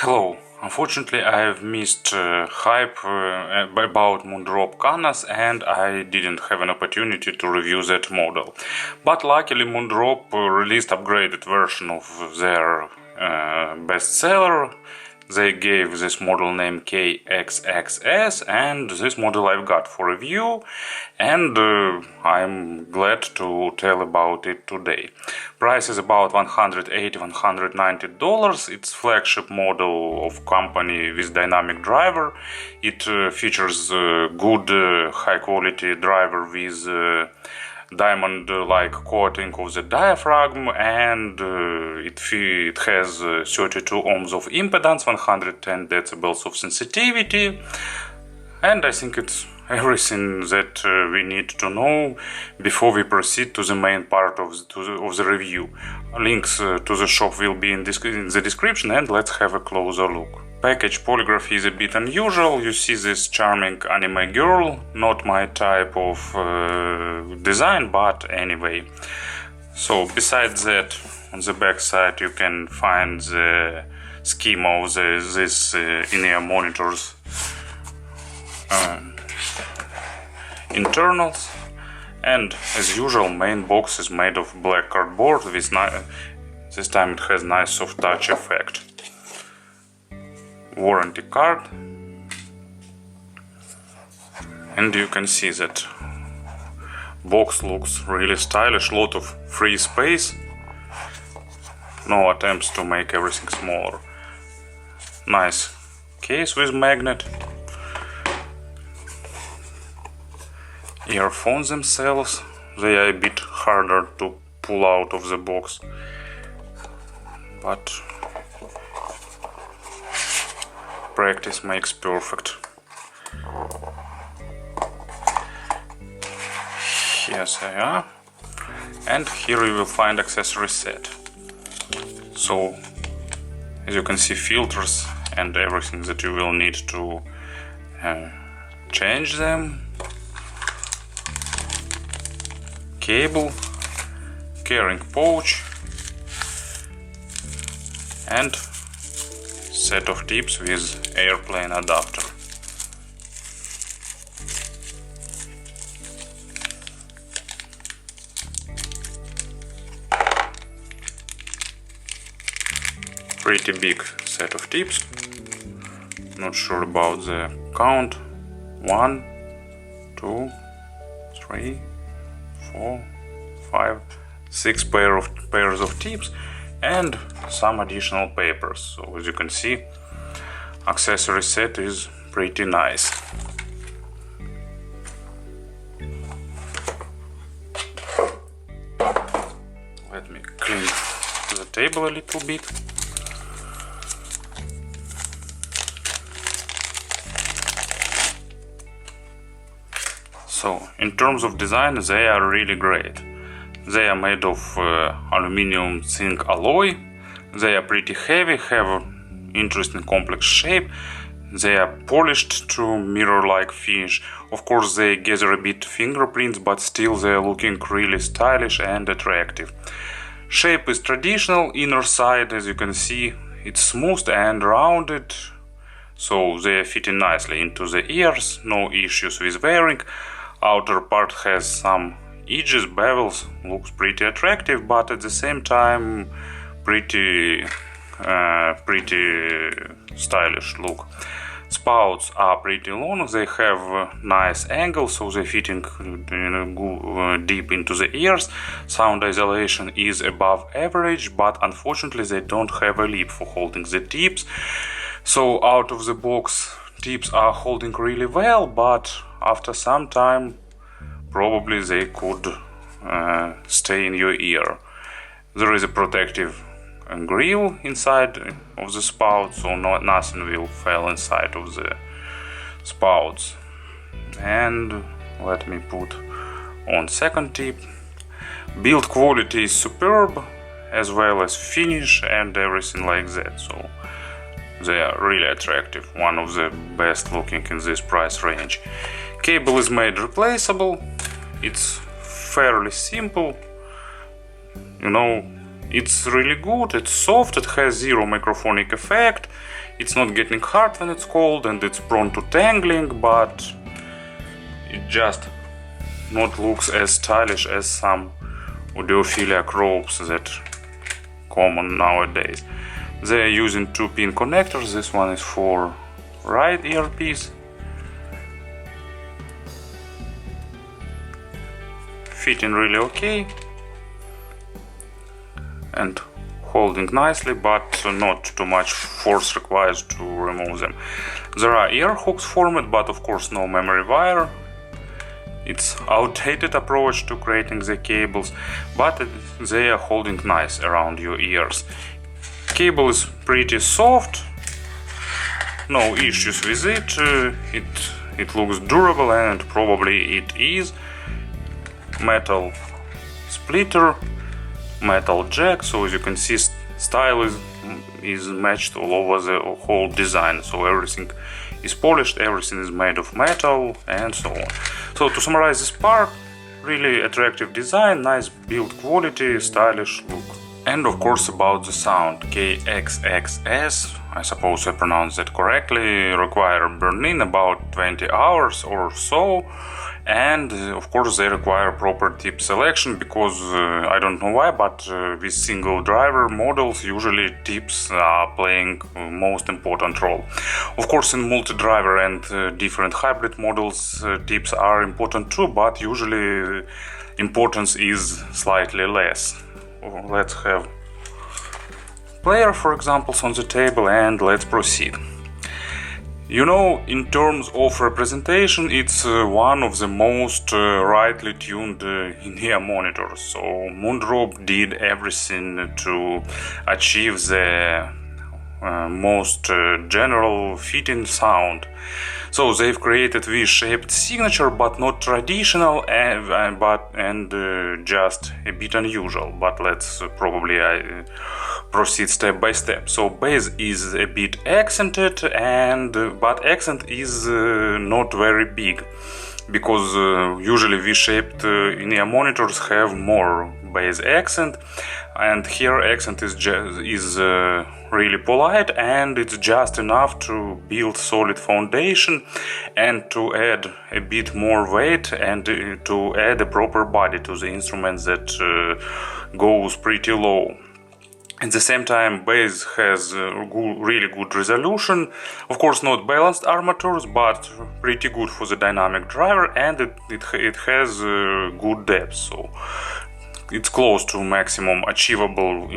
Hello. Unfortunately, I've missed hype about Moondrop KXXS and I didn't have an opportunity to review that model. But luckily Moondrop released upgraded version of their bestseller. They gave this model name KXXS, and this model I've got for review, and I'm glad to tell about it today. Price is about $180–190. It's flagship model of company with dynamic driver. It features good high quality driver with diamond-like coating of the diaphragm, and it has 32 ohms of impedance, 110 decibels of sensitivity, and I think it's everything that we need to know before we proceed to the main part of the review. Links to the shop will be in the description, and let's have a closer look. Package polygraph is a bit unusual. You see this charming anime girl, not my type of design, but anyway. So besides that, on the back side you can find the schema of this in-ear monitors internals, and as usual main box is made of black cardboard with this time it has nice soft touch effect. Warranty card, and you can see that box looks really stylish, lot of free space, no attempts to make everything smaller. Nice case with magnet. Earphones themselves, they are a bit harder to pull out of the box, but practice makes perfect. Here they are, and here you will find accessory set. So as you can see, filters and everything that you will need to change them. Cable, carrying pouch, and set of tips with airplane adapter. Pretty big set of tips. Not sure about the count. 1, 2, 3, 4, 5, 6 pairs of tips and some additional papers. So as you can see, accessory set is pretty nice. Let me clean the table a little bit. So in terms of design, they are really great. They are made of aluminum zinc alloy. They are pretty heavy, have an interesting complex shape. They are polished to mirror-like finish. Of course they gather a bit fingerprints, but still they are looking really stylish and attractive. Shape is traditional. Inner side, as you can see, it's smooth and rounded, so they are fitting nicely into the ears, no issues with wearing. Outer part has some edges, bevels, looks pretty attractive, but at the same time pretty stylish look. Spouts are pretty long, they have nice angle, so they're fitting deep into the ears. Sound isolation is above average, but unfortunately they don't have a lip for holding the tips. So out of the box tips are holding really well, but after some time probably they could stay in your ear. There is a protective grill inside of the spout, so nothing will fall inside of the spouts. And let me put on second tip. Build quality is superb, as well as finish and everything like that, so they are really attractive, one of the best looking in this price range. Cable is made replaceable, it's fairly simple, you know, It's really good, it's soft, it has zero microphonic effect, it's not getting hard when it's cold, and it's prone to tangling, but it just not looks as stylish as some audiophilic ropes that common nowadays. They are using 2-pin connectors. This one is for right earpiece, fitting really okay and holding nicely, but not too much force required to remove them. There are ear hooks formed, but of course no memory wire. It's outdated approach to creating the cables, but they are holding nice around your ears. Cable is pretty soft, no issues with it. It looks durable, and probably it is. Metal splitter, metal jack, so as you can see, style is matched all over the whole design. So everything is polished, everything is made of metal, and so on. So to summarize this part, really attractive design, nice build quality, stylish look. And of course about the sound, KXXS, I suppose I pronounced that correctly, require burn-in about 20 hours or so. And of course they require proper tip selection, because I don't know why, but with single driver models usually tips are playing most important role. Of course in multi-driver and different hybrid models tips are important too, but usually importance is slightly less. Let's have player for examples on the table, and let's proceed. You know, in terms of representation, it's one of the most rightly tuned in-ear monitors. So Moondrop did everything to achieve the most general fitting sound. So they've created V-shaped signature, but not traditional, and just a bit unusual. But let's probably proceed step by step. So bass is a bit accented, but accent is not very big, because usually V-shaped in-ear monitors have more bass accent, and here accent is really polite, and it's just enough to build solid foundation and to add a bit more weight and to add a proper body to the instrument that goes pretty low. At the same time, bass has really good resolution, of course not balanced armatures, but pretty good for the dynamic driver, and it has good depth, so it's close to maximum achievable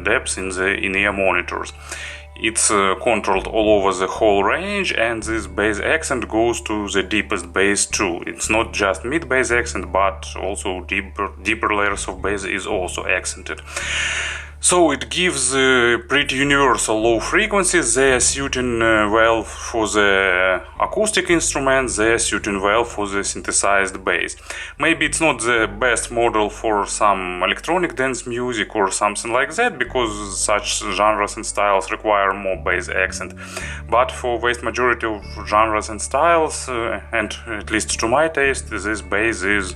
depth in the in-ear monitors. It's controlled all over the whole range, and this bass accent goes to the deepest bass too. It's not just mid-bass accent, but also deeper layers of bass is also accented. So it gives pretty universal low frequencies. They are suiting well for the acoustic instruments, they are suiting well for the synthesized bass. Maybe it's not the best model for some electronic dance music or something like that, because such genres and styles require more bass accent. But for vast majority of genres and styles, and at least to my taste, this bass is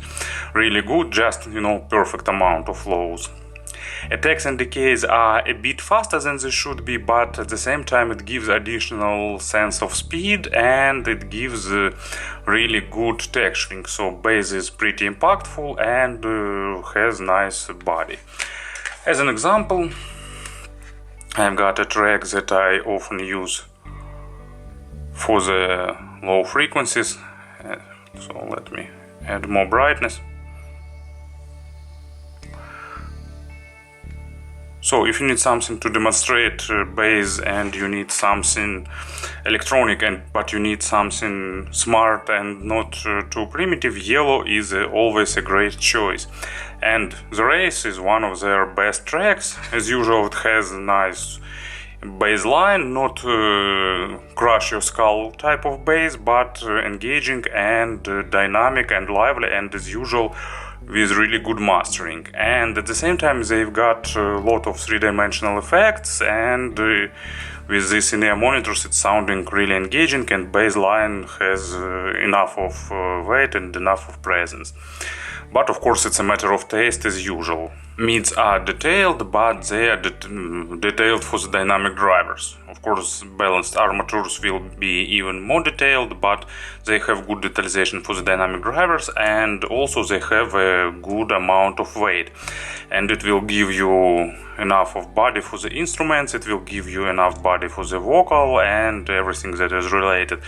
really good, just, perfect amount of lows. Attacks and decays are a bit faster than they should be, but at the same time it gives additional sense of speed, and it gives really good texturing. So bass is pretty impactful and has nice body. As an example, I've got a track that I often use for the low frequencies. So let me add more brightness. So if you need something to demonstrate bass and you need something electronic, but you need something smart and not too primitive, Yello is always a great choice. And The Race is one of their best tracks. As usual, it has a nice bass line, not crush your skull type of bass, but engaging and dynamic and lively, and as usual with really good mastering. And at the same time they've got a lot of three-dimensional effects, and with this in-ear monitors it's sounding really engaging, and bass line has enough of weight and enough of presence. But of course it's a matter of taste as usual. Mids are detailed, but they are detailed for the dynamic drivers. Of course, balanced armatures will be even more detailed, but they have good detalization for the dynamic drivers, and also they have a good amount of weight. And it will give you enough of body for the instruments, it will give you enough body for the vocal and everything that is related.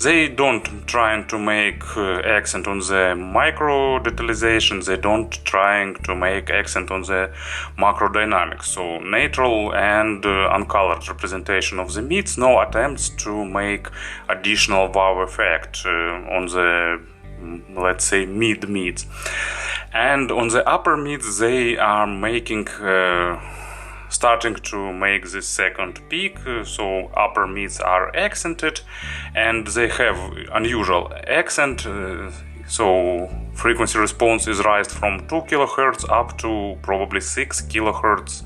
They don't try to make accent on the micro detalization, they don't trying to make accent on the macro dynamics. So natural and uncolored representation of the mids, no attempts to make additional wow effect on the, let's say, mids. And on the upper mids they are making starting to make this second peak, so upper mids are accented and they have unusual accent, so frequency response is raised from 2 kHz up to probably 6 kHz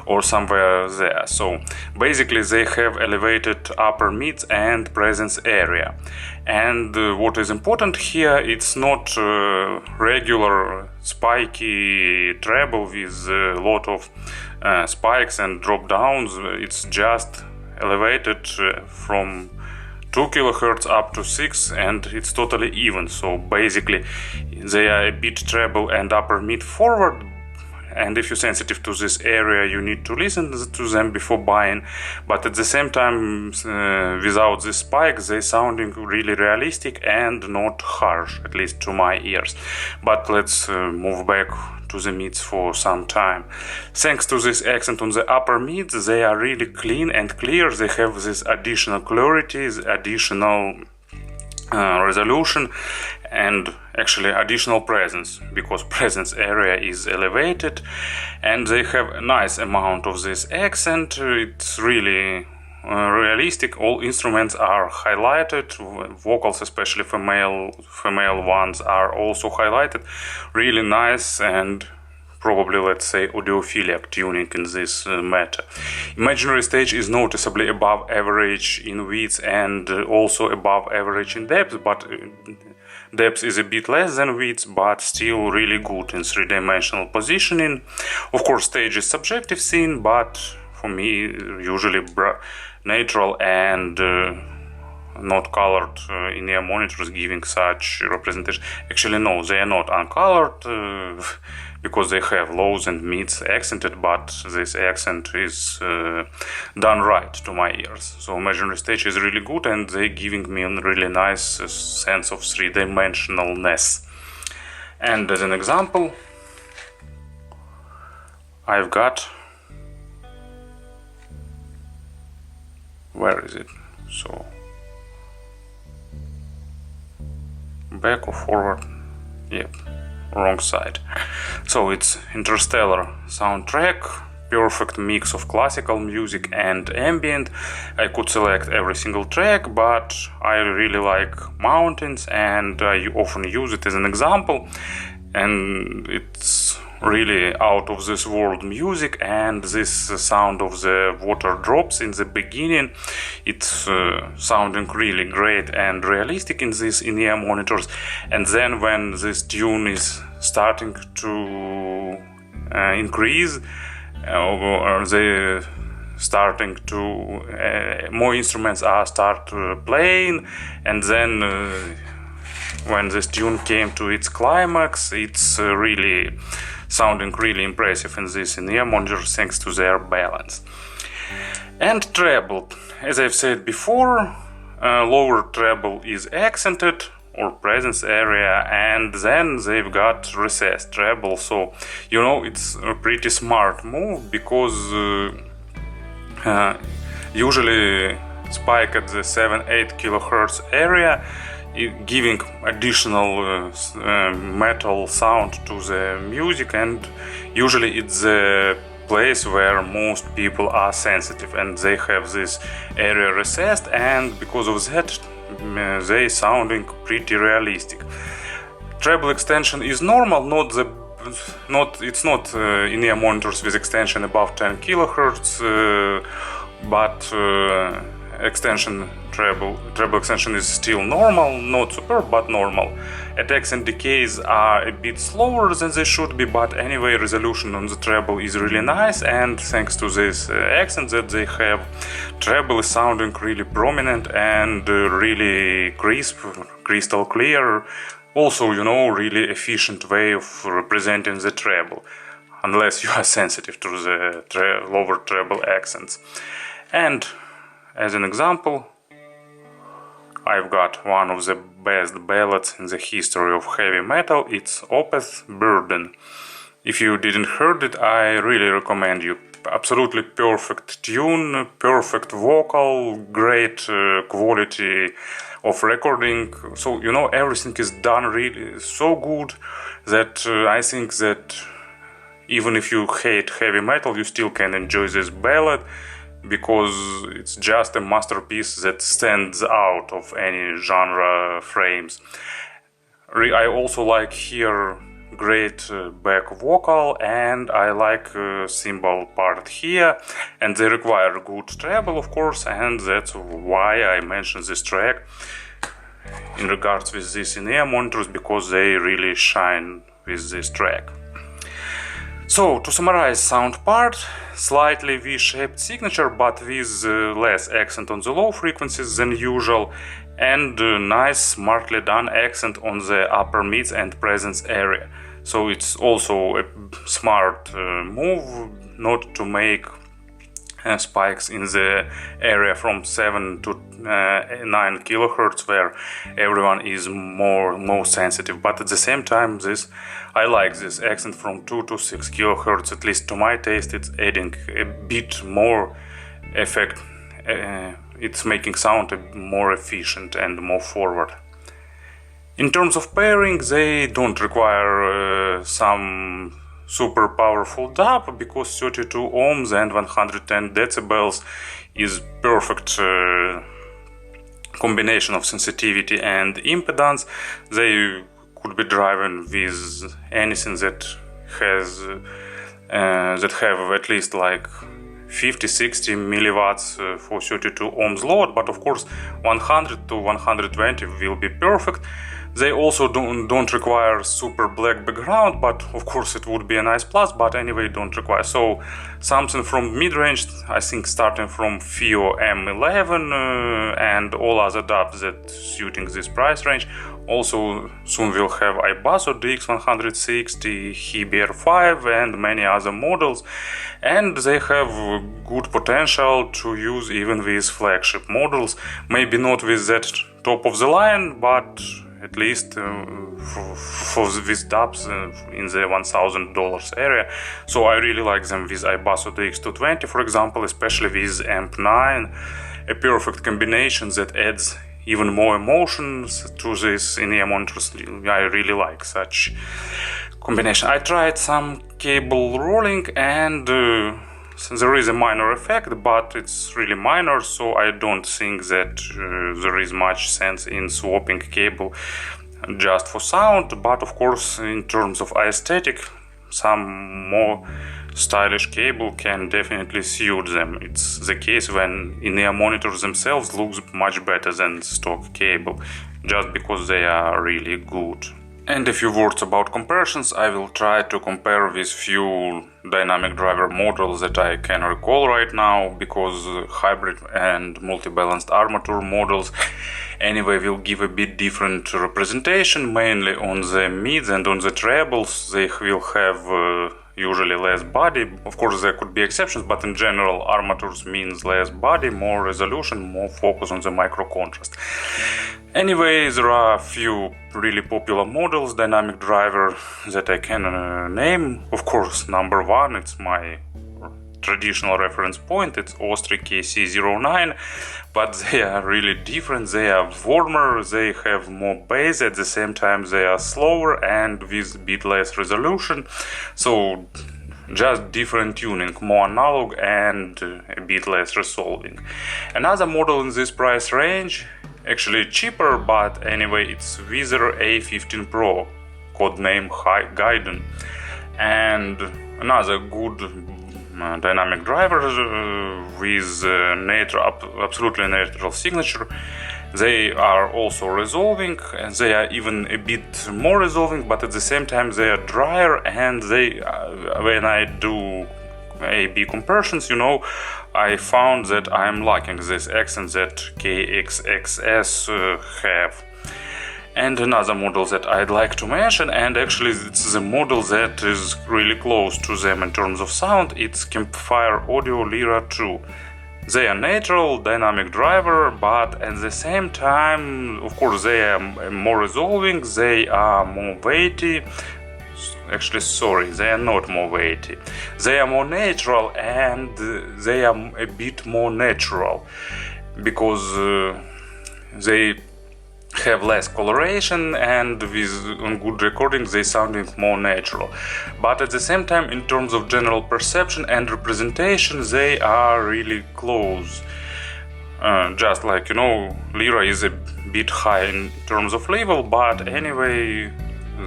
or somewhere there. So basically they have elevated upper mids and presence area. And what is important here, it's not regular spiky treble with a lot of spikes and drop downs. It's just elevated from 2 kHz up to 6 and it's totally even. So basically they are a bit treble and upper mid forward, and if you're sensitive to this area you need to listen to them before buying, but at the same time without this spike they sounding really realistic and not harsh, at least to my ears. But let's move back to the mids for some time. Thanks to this accent on the upper mids, they are really clean and clear. They have this additional clarity, additional resolution, and actually additional presence, because presence area is elevated, and they have a nice amount of this accent. It's really realistic. All instruments are highlighted, vocals, especially female ones, are also highlighted. Really nice and probably, let's say, audiophilic tuning in this matter. Imaginary stage is noticeably above average in width and also above average in depth, but depth is a bit less than width, but still really good in three-dimensional positioning. Of course, stage is subjective scene, but for me usually natural and not colored in-ear monitors giving such representation. Actually no, they are not uncolored because they have lows and mids accented, but this accent is done right to my ears. So imaginary stage is really good and they giving me a really nice sense of three-dimensionalness. And as an example, I've got, where is it? So back or forward? Yep, wrong side. So it's Interstellar soundtrack, perfect mix of classical music and ambient. I could select every single track, but I really like mountains and I often use it as an example, and it's really out of this world music. And this sound of the water drops in the beginning, it's sounding really great and realistic in these in-ear monitors. And then when this tune is starting to increase, they starting to more instruments are start playing, and then when this tune came to its climax, it's really sounding really impressive in this in-ear monitors thanks to their balance. And treble, as I've said before, lower treble is accented or presence area, and then they've got recessed treble. So you know, it's a pretty smart move, because usually spike at the 7-8 kHz area, giving additional metal sound to the music, and usually it's the place where most people are sensitive and they have this area recessed, and because of that they sounding pretty realistic. Treble extension is normal, it's not in-ear monitors with extension above 10 kHz, but treble extension is still normal, not superb, but normal. Attacks and decays are a bit slower than they should be, but anyway, resolution on the treble is really nice, and thanks to this accent that they have, treble is sounding really prominent and really crisp, crystal clear. Also, really efficient way of representing the treble, unless you are sensitive to the lower treble accents. And as an example, I've got one of the best ballads in the history of heavy metal. It's Opeth Burden. If you didn't heard it, I really recommend you. Absolutely perfect tune, perfect vocal, great quality of recording. So everything is done really so good that I think that even if you hate heavy metal, you still can enjoy this ballad, because it's just a masterpiece that stands out of any genre frames. I also like here great back vocal, and I like cymbal part here, and they require good treble, of course, and that's why I mentioned this track in regards with these in-ear monitors, because they really shine with this track. So, to summarize sound part, slightly V-shaped signature, but with less accent on the low frequencies than usual, and nice, smartly done accent on the upper mids and presence area. So it's also a smart move not to make spikes in the area from 7 to 9 kilohertz, where everyone is more sensitive. But at the same time, I like this accent from 2 to 6 kilohertz. At least to my taste, it's adding a bit more effect. It's making sound more efficient and more forward. In terms of pairing, they don't require some super powerful dub, because 32 ohms and 110 decibels is perfect combination of sensitivity and impedance. They could be driven with anything that have at least like 50-60 milliwatts for 32 ohms load, but of course 100 to 120 will be perfect. They also don't require super black background, but of course it would be a nice plus, but anyway don't require. So something from mid-range, I think starting from FIO M11 and all other dubs that suiting this price range. Also soon we'll have iBasso DX160, HBR5 and many other models, and they have good potential to use even with flagship models. Maybe not with that top of the line, but at least for these dubs in the $1,000 area. So I really like them with iBasso DX220, for example, especially with AMP9, a perfect combination that adds even more emotions to this in-ear monitors. I really like such combination. I tried some cable rolling, and there is a minor effect, but it's really minor, so I don't think that there is much sense in swapping cable just for sound. But of course, in terms of aesthetic, some more stylish cable can definitely suit them. It's the case when in-ear monitors themselves looks much better than stock cable, just because they are really good. And a few words about comparisons. I will try to compare with few dynamic driver models that I can recall right now, because hybrid and multi-balanced armature models anyway will give a bit different representation, mainly on the mids and on the trebles. They will have usually less body. Of course there could be exceptions, but in general armatures means less body, more resolution, more focus on the micro contrast. Anyway, there are a few really popular models, dynamic driver, that I can name. Of course, number one, it's my traditional reference point, it's Ostri KC09, but they are really different. They are warmer, they have more bass, at the same time they are slower and with a bit less resolution. So just different tuning, more analog and a bit less resolving. Another model in this price range, actually cheaper, but anyway, it's Wizard A15 Pro, codename Gaiden, and another good dynamic drivers with absolutely natural signature. They are also resolving, and they are even a bit more resolving, but at the same time they are drier, and they when I do A/B comparisons, I found that I'm liking this accent that KXXS have. And another model that I'd like to mention, and actually it's the model that is really close to them in terms of sound, it's Campfire Audio Lyra 2. They are natural, dynamic driver, but at the same time, of course, they are more resolving, they are more weighty. Actually, sorry, they are not more weighty. They are more natural, and they are a bit more natural, because they have less coloration, and on good recordings they sounding more natural. But at the same time, in terms of general perception and representation, they are really close. Just like, Lyra is a bit high in terms of level, but anyway,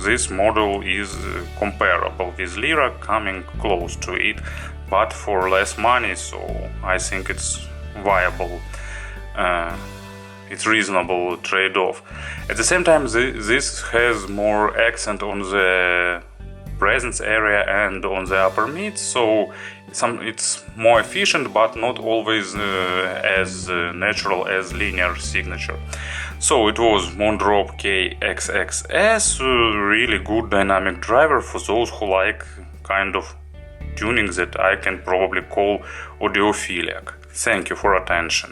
this model is comparable with Lyra, coming close to it, but for less money, so I think it's viable. It's reasonable trade-off. At the same time, this has more accent on the presence area and on the upper mid, so it's more efficient, but not always as natural as linear signature. So it was Moondrop KXXS, really good dynamic driver for those who like kind of tuning that I can probably call audiophilic. Thank you for attention.